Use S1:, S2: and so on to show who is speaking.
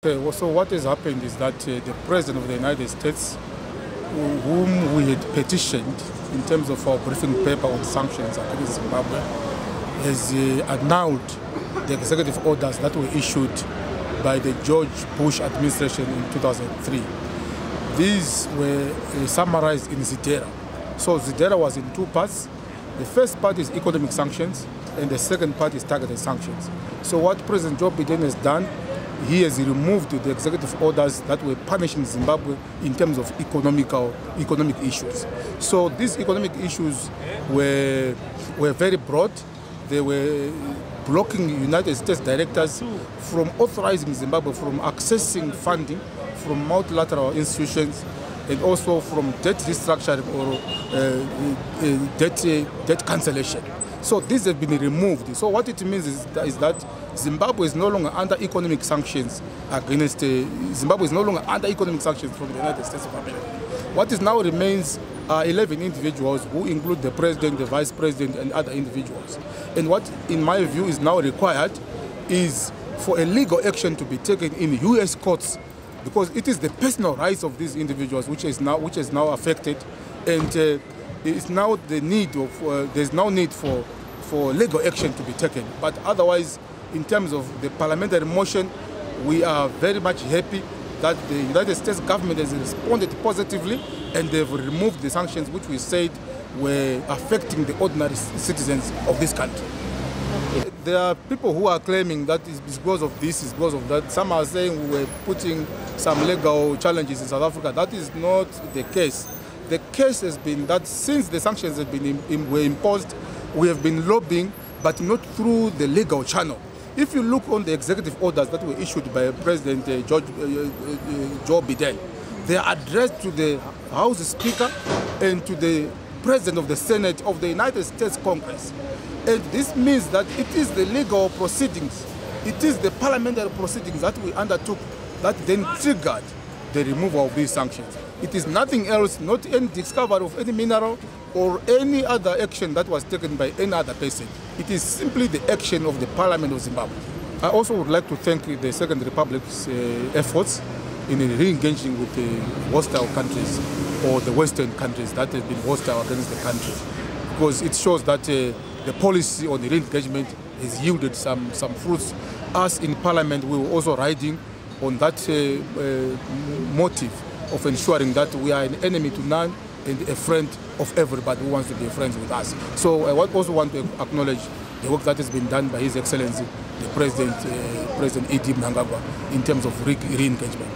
S1: Okay, well, so what has happened is that the President of the United States, whom we had petitioned in terms of our briefing paper on sanctions against Zimbabwe, has annulled the executive orders that were issued by the George Bush administration in 2003. These were summarized in ZANUPF. So ZANUPF was in two parts. The first part is economic sanctions, and the second part is targeted sanctions. So what President Joe Biden has done, he has removed the executive orders that were punishing Zimbabwe in terms of economic issues. So these economic issues were very broad. They were blocking United States directors from authorizing Zimbabwe from accessing funding from multilateral institutions, and also from debt restructuring or debt cancellation. So these have been removed. So what it means is that Zimbabwe is no longer under economic sanctions against Zimbabwe is no longer under economic sanctions from the United States of America. What is now remains are 11 individuals who include the president, the vice president, and other individuals. And what, in my view, is now required is for a legal action to be taken in U.S. courts, because it is the personal rights of these individuals which is now affected, and it's now the need of there's no need for legal action to be taken. But otherwise, in terms of the parliamentary motion, we are very much happy that the United States government has responded positively, and they've removed the sanctions which we said were affecting the ordinary citizens of this country. There are people who are claiming that it's because of this, it's because of that. Some are saying we were putting some legal challenges in South Africa. That is not the case. The case has been that since the sanctions have been were imposed, we have been lobbying, but not through the legal channel. If you look on the executive orders that were issued by President Joe Biden, they are addressed to the House Speaker and to the President of the Senate of the United States Congress. And this means that it is the legal proceedings, it is the parliamentary proceedings that we undertook that then triggered the removal of these sanctions. It is nothing else, not any discovery of any mineral or any other action that was taken by any other person. It is simply the action of the Parliament of Zimbabwe. I also would like to thank the Second Republic's efforts in re-engaging with the hostile countries or the Western countries that have been hostile against the country, because it shows that the policy on the re-engagement has yielded some fruits. Us in Parliament, we were also riding on that motive of ensuring that we are an enemy to none and a friend of everybody who wants to be friends with us. So I also want to acknowledge the work that has been done by His Excellency, the President Mnangagwa, in terms of re-engagement.